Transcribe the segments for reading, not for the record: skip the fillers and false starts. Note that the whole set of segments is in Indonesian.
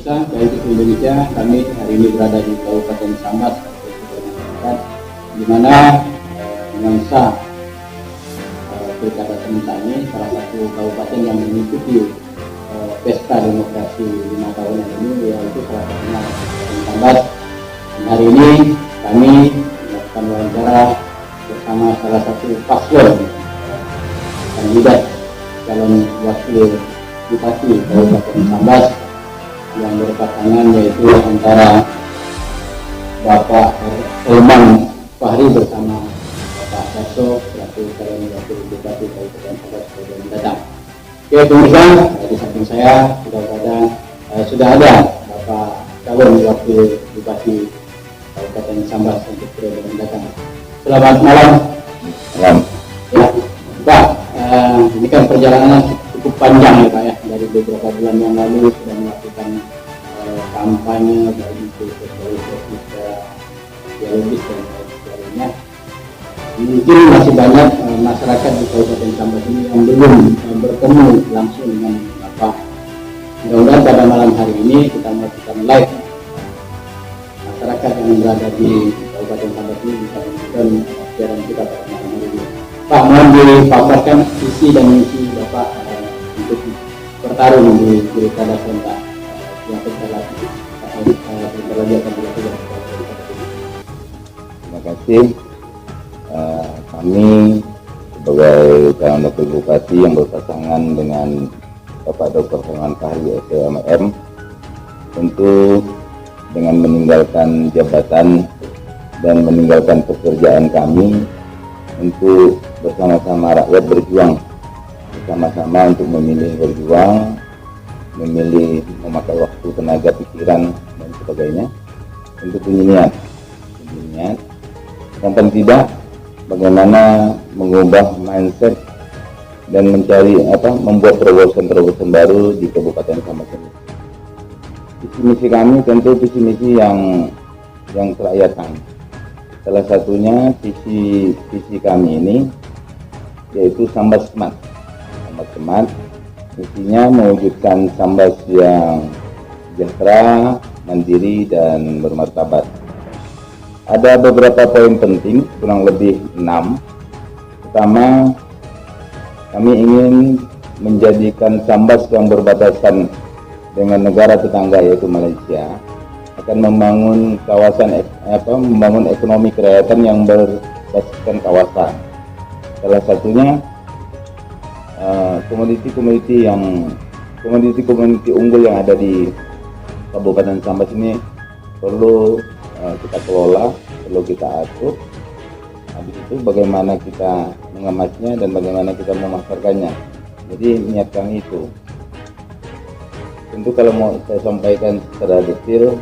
pemirsa, baik itu Indonesia, kami hari ini berada di Kabupaten Sambas, di mana nuansa Pilkada serentak ini salah satu kabupaten yang mengikuti pesta demokrasi 5 tahunan ini, yaitu salah satunya Kabupaten Sambas. Dan hari ini kami melakukan wawancara bersama salah satu paslon kandidat calon wakil bupati Kabupaten Sambas yang berpasangan, yaitu antara Bapak Elman Fahri bersama Bapak Darso selaku calon wakil bupati Kabupaten Sambas sebagai mendatang. Oke pemirsa, di samping saya sudah ada Bapak calon wakil bupati Kabupaten Sambas untuk periode mendatang. Selamat malam. Malam. Ya, Pak, ini kan perjalanan cukup panjang ya Pak ya, dari beberapa bulan yang lalu sudah melakukan kampanye baik itu politik, dialogis dan sebagainya. Mungkin masih banyak masyarakat di Kabupaten Sambas ini yang belum bertemu langsung dengan Bapak. Mudah-mudahan pada malam hari ini kita melakukan live, masyarakat yang berada di Kabupaten Sambas ini bisa menonton siaran kita pada malam hari ini. Pak, mohon dipaparkan visi dan misi Bapak untuk bertarung di Pilkada serentak yang sebentar lagi akan dilakukan. Terima kasih. Kami sebagai calon wakil bupati yang berpasangan dengan Bapak Dr. Elman Fahri SPM, tentu dengan meninggalkan jabatan dan meninggalkan pekerjaan kami untuk bersama-sama rakyat berjuang bersama-sama untuk memilih berjuang, memilih memakai waktu, tenaga, pikiran dan sebagainya untuk punya niat yang paling tidak bagaimana mengubah mindset dan mencari membuat terobosan-terobosan baru di Kabupaten Sambas ini. Visi misi kami tentu visi misi yang kerakyatan. Salah satunya visi kami ini yaitu Sambas Smart. Sambas Smart misinya mewujudkan Sambas yang sejahtera, mandiri dan bermartabat. Ada beberapa poin penting, kurang lebih 6. Pertama, kami ingin menjadikan Sambas yang berbatasan dengan negara tetangga yaitu Malaysia akan membangun membangun ekonomi kerakyatan yang berbasiskan kawasan. Salah satunya komoditi unggul yang ada di Kabupaten Sambas ini perlu kita kelola, perlu kita atur. Habis itu bagaimana kita mengemasnya dan bagaimana kita memasarkannya. Jadi niat kami itu. Tentu kalau mau saya sampaikan secara detail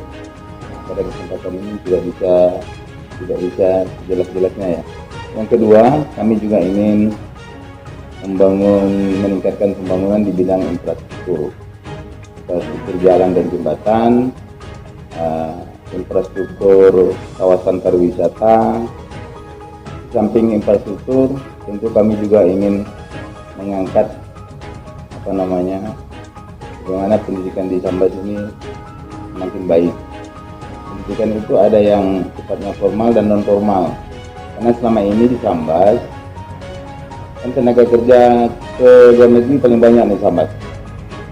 pada kesempatan ini tidak bisa jelas-jelasnya ya. Yang kedua, kami juga ingin meningkatkan pembangunan di bidang infrastruktur jalan dan jembatan, infrastruktur kawasan pariwisata. Samping infrastruktur, tentu kami juga ingin mengangkat bagaimana pendidikan di Sambas ini semakin baik. Pendidikan itu ada yang sifatnya formal dan non formal. Karena selama ini di Sambas kan tenaga kerja ke luar negeri paling banyak di Sambas,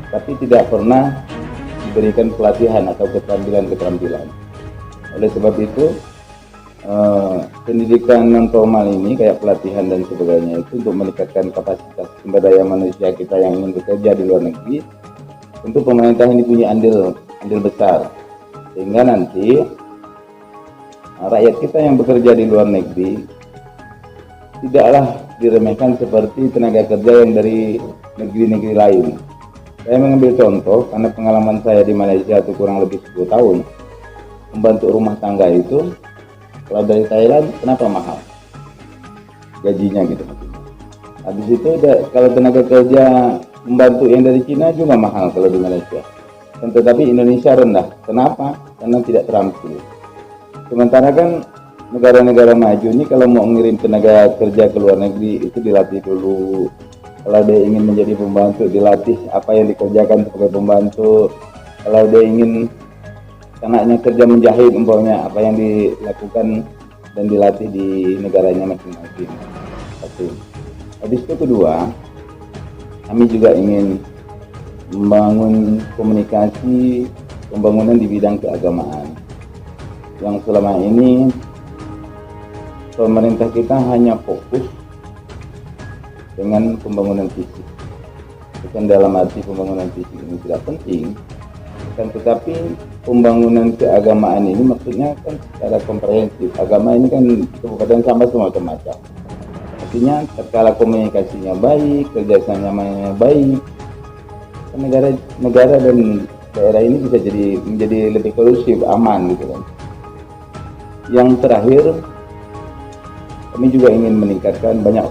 tapi tidak pernah diberikan pelatihan atau keterampilan. Oleh sebab itu pendidikan non formal ini kayak pelatihan dan sebagainya itu untuk meningkatkan kapasitas sumber daya manusia kita yang ingin bekerja di luar negeri. Tentu pemerintah ini punya andil besar, sehingga nanti rakyat kita yang bekerja di luar negeri tidaklah diremehkan seperti tenaga kerja yang dari negeri-negeri lain. Saya mengambil contoh karena pengalaman saya di Malaysia itu kurang lebih 10 tahun. Membantu rumah tangga itu kalau dari Thailand kenapa mahal gajinya gitu. Habis itu kalau tenaga kerja membantu yang dari Cina juga mahal kalau di Malaysia. Tetapi Indonesia rendah. Kenapa? Karena tidak terampil. Sementara kan negara-negara maju ini kalau mau ngirim tenaga kerja ke luar negeri itu dilatih dulu. Kalau dia ingin menjadi pembantu, dilatih apa yang dikerjakan sebagai pembantu. Kalau dia ingin anaknya kerja menjahit umpamanya, apa yang dilakukan dan dilatih di negaranya masing-masing. Satu. Habis itu kedua, kami juga ingin membangun komunikasi pembangunan di bidang keagamaan. Yang selama ini pemerintah kita hanya fokus dengan pembangunan fisik. Bukan dalam arti pembangunan fisik ini tidak penting, tetapi pembangunan keagamaan ini maksudnya kan secara komprehensif. Agama ini kan Kabupaten Sambas macam-macam. Artinya tatkala komunikasinya baik, kerjasamanya baik, kan negara dan daerah ini bisa menjadi lebih kondusif, aman gitu kan. Yang terakhir, kami juga ingin meningkatkan banyak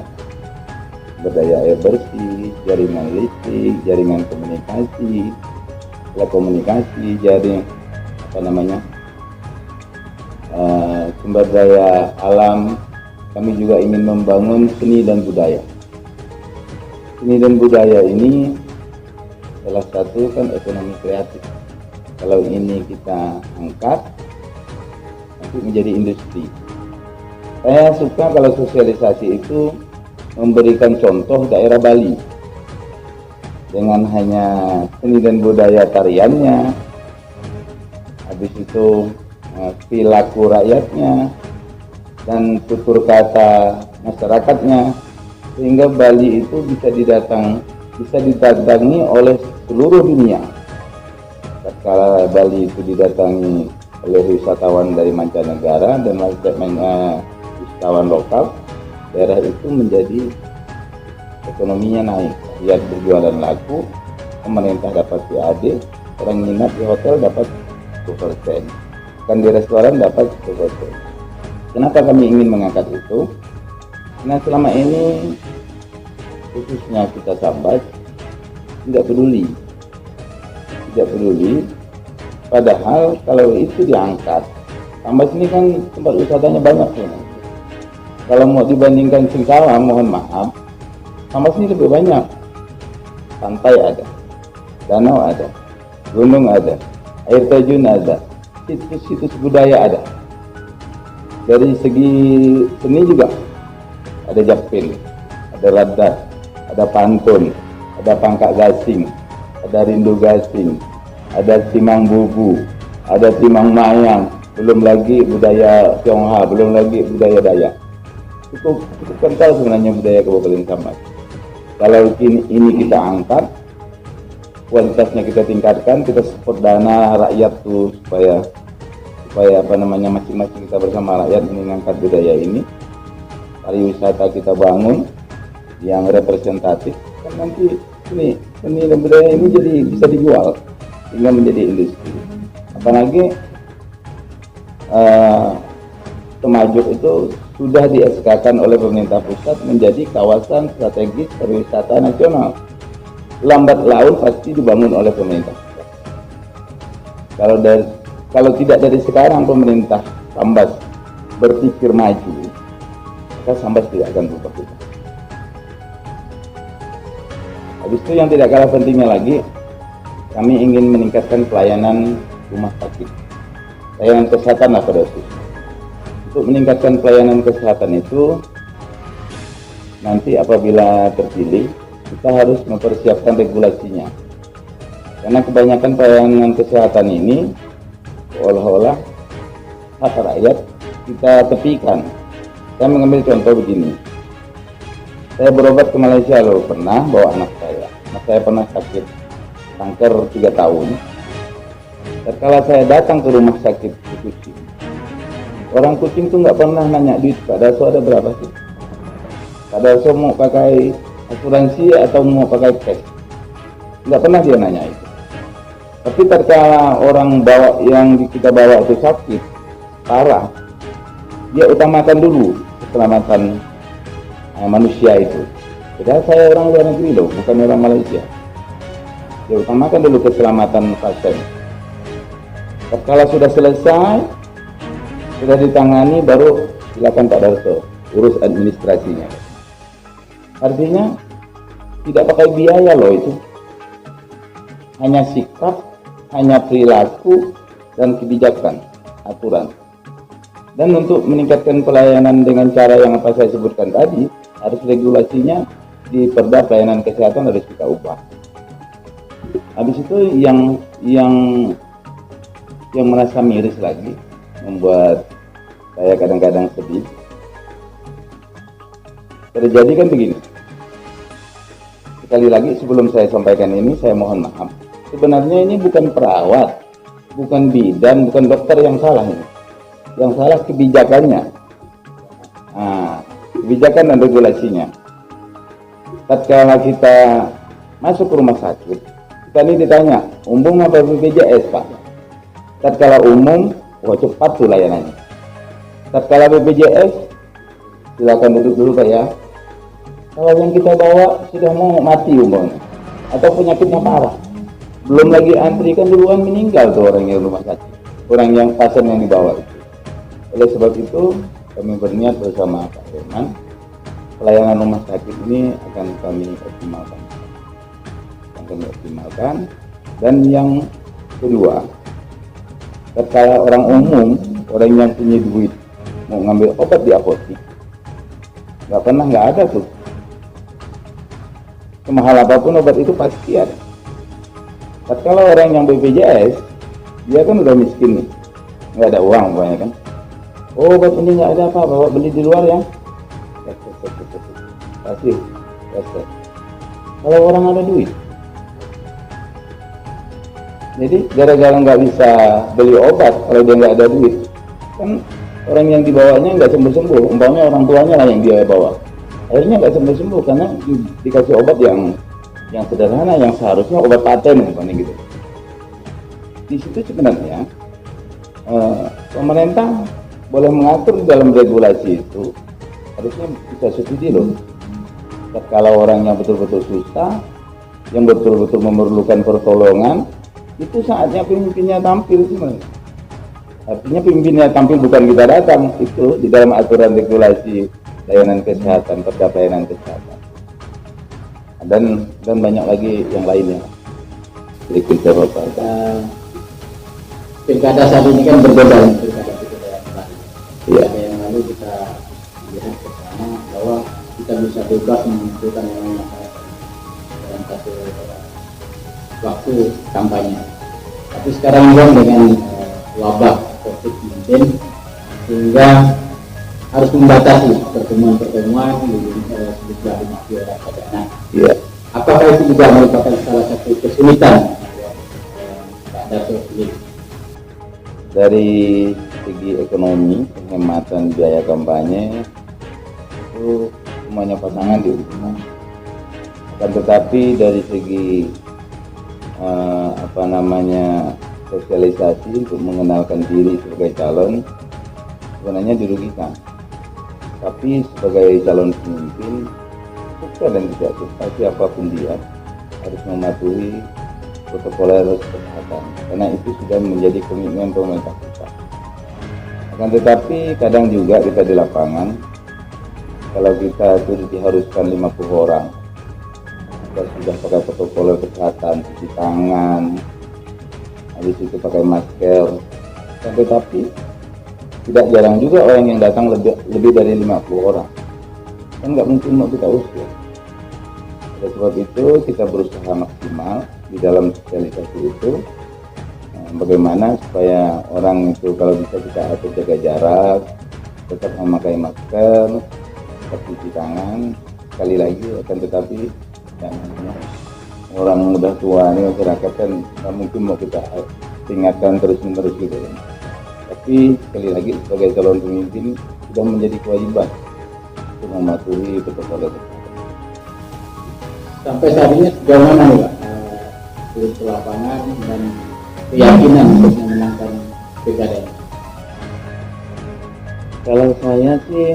berdaya air bersih, jaringan listrik, jaringan komunikasi, telekomunikasi, jaring sumber daya alam. Kami juga ingin membangun seni dan budaya. Seni dan budaya ini salah satu kan ekonomi kreatif. Kalau ini kita angkat, nanti menjadi industri. Saya suka kalau sosialisasi itu memberikan contoh daerah Bali dengan hanya seni dan budaya tariannya, habis itu perilaku rakyatnya dan tutur kata masyarakatnya, sehingga Bali itu bisa didatangi oleh seluruh dunia. Tatkala Bali itu didatangi oleh wisatawan dari mancanegara dan wisatawan lokal, daerah itu menjadi ekonominya naik, rakyat berjualan laku, pemerintah dapat PAD, orang nginap di hotel dapat 10%, kan di restoran dapat 10%. Kenapa kami ingin mengangkat itu? Karena selama ini khususnya kita Sambas tidak peduli, padahal kalau itu diangkat, Sambas ini kan tempat wisatanya banyak ya. Kalau mau dibandingkan Singkawang, mohon maaf, Sambas ini lebih banyak. Pantai ada, danau ada, gunung ada, air terjun ada, situs-situs budaya ada. Dari segi seni juga ada Japin, ada Radat, ada Pantun, ada Pangkak Gasing, ada Rindu Gasing, ada Timang Bubu, ada Timang Mayang, belum lagi budaya Tionghoa, belum lagi budaya Dayak. Cukup kental sebenarnya budaya Kabupaten Sambas. Kalau ini kita angkat, kualitasnya kita tingkatkan, kita support dana rakyat tuh supaya masing-masing kita bersama rakyat mengangkat budaya ini, pariwisata kita bangun yang representatif, kan nanti seni dan budaya ini jadi bisa dijual hingga menjadi industri. Apalagi Temajuk itu sudah di-SK-kan oleh pemerintah pusat menjadi kawasan strategis pariwisata nasional. Lambat laun pasti dibangun oleh pemerintah pusat. Kalau tidak dari sekarang pemerintah Sambas berpikir maju, maka Sambas tidak akan berubah. Habis itu yang tidak kalah pentingnya lagi, kami ingin meningkatkan pelayanan rumah sakit, pelayanan kesehatan lah pada khusus. Untuk meningkatkan pelayanan kesehatan itu, nanti apabila terpilih, kita harus mempersiapkan regulasinya. Karena kebanyakan pelayanan kesehatan ini seolah-olah hak rakyat kita tepikan. Saya mengambil contoh begini. Saya berobat ke Malaysia loh, pernah bawa anak saya. Anak saya pernah sakit kanker 3 tahun. Setelah saya datang ke rumah sakit di Kuching, orang Kuching tuh nggak pernah nanya duit Pak Daso ada berapa sih. Pak Daso mau pakai asuransi atau mau pakai cash, nggak pernah dia nanya itu. Tapi tatkala orang kita bawa itu sakit parah, dia utamakan dulu keselamatan manusia itu. Padahal saya orang luar negeri loh, bukan orang Malaysia. Dia utamakan dulu keselamatan pasien. Tatkala sudah selesai, sudah ditangani, baru silakan Pak Darso urus administrasinya. Artinya tidak pakai biaya loh itu, hanya sikap hanya perilaku dan kebijakan, aturan. Dan untuk meningkatkan pelayanan dengan cara yang apa saya sebutkan tadi, harus regulasinya di Perda Pelayanan Kesehatan harus kita ubah. Habis itu yang merasa miris lagi, membuat saya kadang-kadang sedih. Terjadi kan begini. Sekali lagi sebelum saya sampaikan ini, saya mohon maaf. Sebenarnya ini bukan perawat, bukan bidan, bukan dokter yang salah ini. Yang salah kebijakannya. Nah, kebijakan dan regulasinya. Tatkala kita masuk ke rumah sakit, kita ini ditanya, umum apa BPJS Pak? Tatkala umum, wah cepat tuh layanannya. Tatkala BPJS, silakan duduk dulu Pak ya. Kalau yang kita bawa sudah mau mati umpamanya, atau penyakitnya parah, belum lagi antri kan duluan meninggal tuh orang yang rumah sakit, orang yang pasien yang dibawa itu. Oleh sebab itu kami berniat bersama Pak Herman, pelayanan rumah sakit ini akan kami optimalkan. Dan yang kedua, tatkala orang umum, orang yang punya duit mau ngambil obat di apotek, nggak ada tuh. Semahal apapun obat itu pasti ada. Tatkala orang yang BPJS, dia kan udah miskin nih, nggak ada uang banyak kan. Oh, obat ini nggak ada apa, bawa beli di luar ya. Kasih. Kalau orang ada duit, jadi gara-gara nggak bisa beli obat kalau dia nggak ada duit, kan orang yang dibawanya nggak sembuh-sembuh. Umpamanya orang tuanya lah yang dia bawa, akhirnya nggak sembuh-sembuh karena dikasih obat yang sederhana, yang seharusnya obat paten umpamanya gitu. Di situ sebenarnya pemerintah boleh mengatur dalam regulasi itu, harusnya bisa subsidi loh. Kalau orang yang betul-betul susah, yang betul-betul memerlukan pertolongan, itu saatnya pemimpinnya tampil sebenarnya. Artinya pemimpinnya tampil bukan kita datang, itu di dalam aturan regulasi layanan kesehatan, Perda Pelayanan Kesehatan. Dan banyak lagi yang lainnya. Berikutnya Bapak. Pilkada saat ini kan berbeda dengan pilkada yang lalu. Iya. Yang lalu kita lihat bersama bahwa kita bisa bebas menentukan yang namanya masyarakat dalam satu waktu kampanye. Tapi sekarang kan dengan wabah COVID-19 sehingga harus membatasi pertemuan-pertemuan di sejumlah 50 orang saja. Nah, Iya. apakah itu juga merupakan salah satu kesulitan Pak Dato' sendiri? Dari segi ekonomi, penghematan biaya kampanye itu semuanya pasangan diuntungkan. Akan tetapi dari segi sosialisasi untuk mengenalkan diri sebagai calon sebenarnya dirugikan. Tapi sebagai calon pemimpin, suka dan tidak suka siapapun dia harus mematuhi protokol kesehatan, karena itu sudah menjadi komitmen pemerintah pusat. Akan tetapi kadang juga kita di lapangan, kalau kita itu diharuskan 50 orang, kita sudah pakai protokol kesehatan, cuci tangan, habis itu pakai masker, akan tetapi tidak jarang juga orang yang datang lebih dari 50 orang, kan nggak mungkin mau kita usir. Oleh sebab itu kita berusaha maksimal di dalam sosialisasi itu, bagaimana supaya orang itu kalau bisa kita atur jaga jarak, tetap memakai masker, tetap cuci tangan. Sekali lagi akan tetapi yang orang udah tua ini, masyarakat kan nggak mungkin mau kita ingatkan terus menerus gitu ya. Tapi sekali lagi sebagai calon pemimpin sudah menjadi kewajiban untuk mematuhi protokol kesehatan. Sampai saat ini sejauh mana nih Pak turun ke lapangan dan keyakinan untuk memenangkan pilkada ini? Kalau saya sih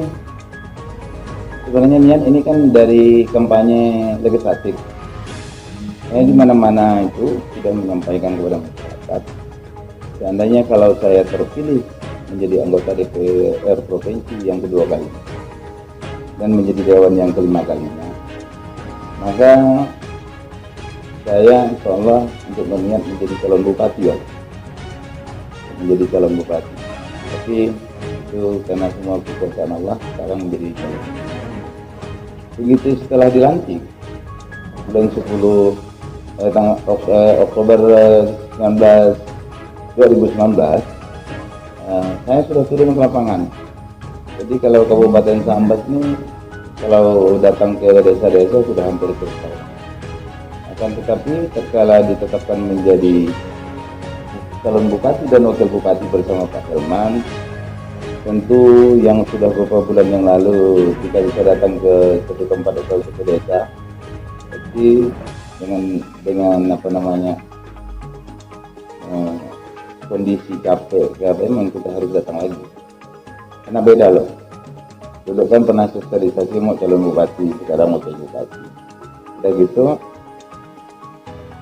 sebenarnya niat ini kan dari kampanye legislatif. Saya di mana-mana itu sudah menyampaikan kepada masyarakat, seandainya kalau saya terpilih menjadi anggota DPR provinsi yang kedua kali dan menjadi dewan yang kelima kalinya, maka saya insya Allah untuk berniat menjadi calon bupati ya, menjadi calon bupati. Tapi itu karena semua kekuasaan Allah sekarang menjadi calon. Begitu setelah dilantik bulan 10 Oktober 2019, saya sudah turun ke lapangan. Jadi kalau Kabupaten Sambas ini kalau datang ke desa-desa sudah hampir selesai. Akan tetapi tatkala ditetapkan menjadi calon bupati dan wakil bupati bersama Pak Helman, tentu yang sudah beberapa bulan yang lalu kita bisa datang ke satu tempat atau satu desa, jadi dengan apa namanya kondisi capek memang kita harus datang lagi karena beda loh. Dulu kan pernah sosialisasi mau calon bupati, sekarang mau calon bupati. Udah gitu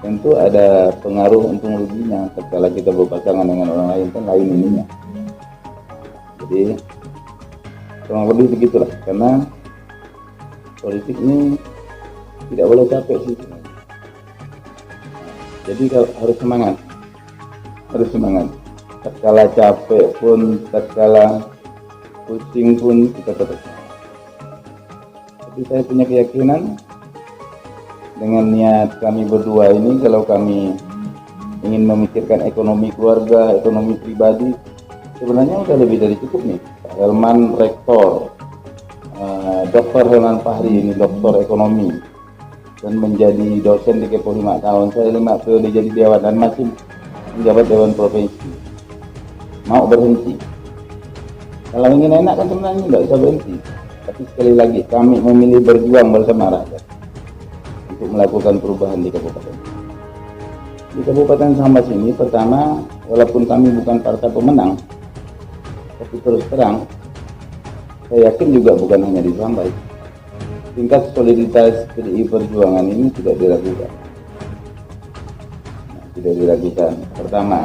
tentu ada pengaruh untung ruginya. Setelah kita berpasangan dengan orang lain kan lain ininya. Jadi kurang lebih begitulah, karena politik ini tidak boleh capek sih. Jadi harus semangat, tatkala capek pun, tatkala pusing pun kita tetap semangat. Tapi saya punya keyakinan dengan niat kami berdua ini, kalau kami ingin memikirkan ekonomi keluarga, ekonomi pribadi, sebenarnya sudah lebih dari cukup nih. Pak Helman rektor, Dr. Helman Fahri ini doktor ekonomi dan menjadi dosen di Kepo 5 tahun. Saya 5 periode jadi dewan dan masih menjabat dewan provinsi. Mau berhenti? Kalau ingin enak kan sebenarnya nggak bisa berhenti. Tapi sekali lagi kami memilih berjuang bersama rakyat untuk melakukan perubahan di kabupaten. Di Kabupaten Sambas ini pertama, walaupun kami bukan partai pemenang, tapi terus terang saya yakin juga bukan hanya di Sambas, tingkat soliditas PDI Perjuangan ini tidak diragukan. Tidak diragukan pertama,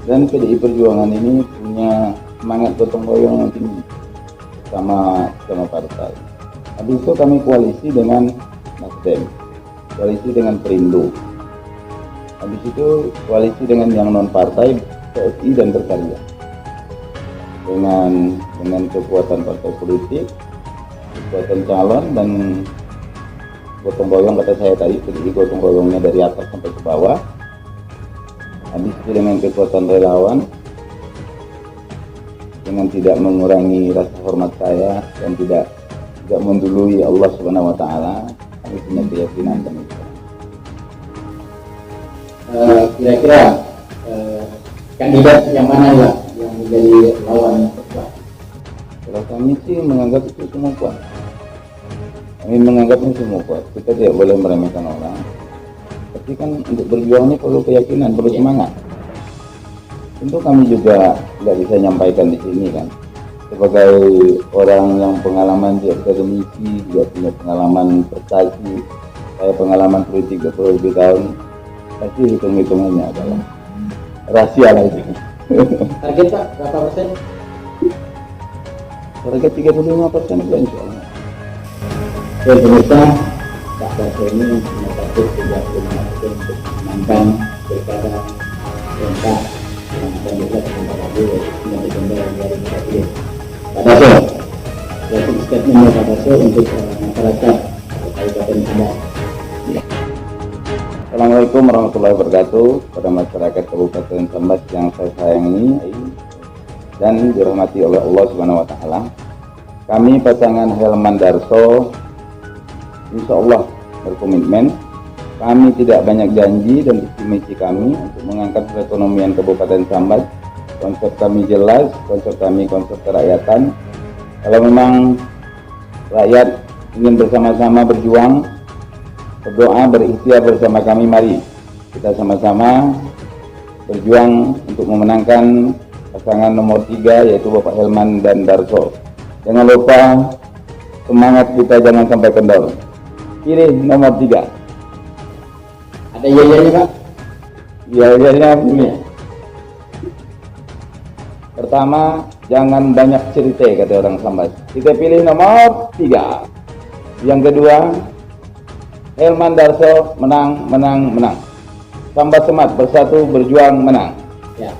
dan PDI Perjuangan ini punya semangat gotong royong yang tinggi sama partai. Habis itu kami koalisi dengan Nasdem, koalisi dengan Perindo, habis itu koalisi dengan yang non partai, PSI dan Berkarya. Dengan kekuatan partai politik, kekuatan calon dan gotong royong, kata saya tadi, PDI gotong royongnya dari atas sampai ke bawah. Habis itu dengan kekuatan relawan, dengan tidak mengurangi rasa hormat saya dan tidak mendului Allah Subhanahu wa taala, kami punya keyakinan demikian. Kira-kira kandidat yang mana lah yang menjadi lawan terkuat? Kalau kami sih menganggap itu semua kuat. Kami menganggapnya semua kuat. Kita tidak boleh meremehkan orang. Tapi kan untuk berjuang ini perlu keyakinan, perlu semangat. Tentu kami juga nggak bisa nyampaikan di sini kan. Sebagai orang yang pengalaman di akademisi, juga punya pengalaman prestasi, saya pengalaman politik 20 tahun, pasti hitung-hitungannya adalah rahasia lah itu. Target Pak, berapa persen? Target 35% itu insya Allah. Oke, pemirsa, Pak Darso ini punya target 35% untuk memenangkan pilkada serentak yang akan digelar pada Rabu 9 Desember 2020. Pak Darso, closing statement Pak Darso untuk masyarakat Kabupaten Sambas. Assalamualaikum warahmatullahi wabarakatuh. Pada masyarakat Kabupaten Sambas yang saya sayangi dan dirahmati oleh Allah Subhanahu wa taala. Kami pasangan Helman Darso insya Allah berkomitmen. Kami tidak banyak janji dan visi misi kami untuk mengangkat perekonomian Kabupaten Sambas. Konsep kami jelas, konsep kami konsep kerakyatan. Kalau memang rakyat ingin bersama-sama berjuang, berdoa, berikhtiar bersama kami, mari kita sama-sama berjuang untuk memenangkan pasangan nomor 3 yaitu Bapak Helman dan Darso. Jangan lupa semangat kita jangan sampai kendor. Pilih nomor 3. Ada iya-iyanya Pak? Iya ini. Pertama, jangan banyak cerita kata orang Sambas. Kita pilih nomor 3. Yang kedua, Helman Darso menang, menang, menang. Sambat Semat Bersatu Berjuang menang. Ya,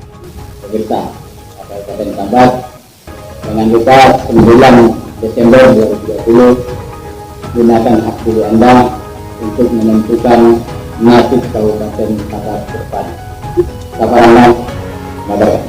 pemirsa Kabupaten Sambas, jangan lupa 9 Desember 2020 gunakan hak pilih Anda untuk menentukan nasib Kabupaten Sambas ke depan. Sabarana, Mabaya.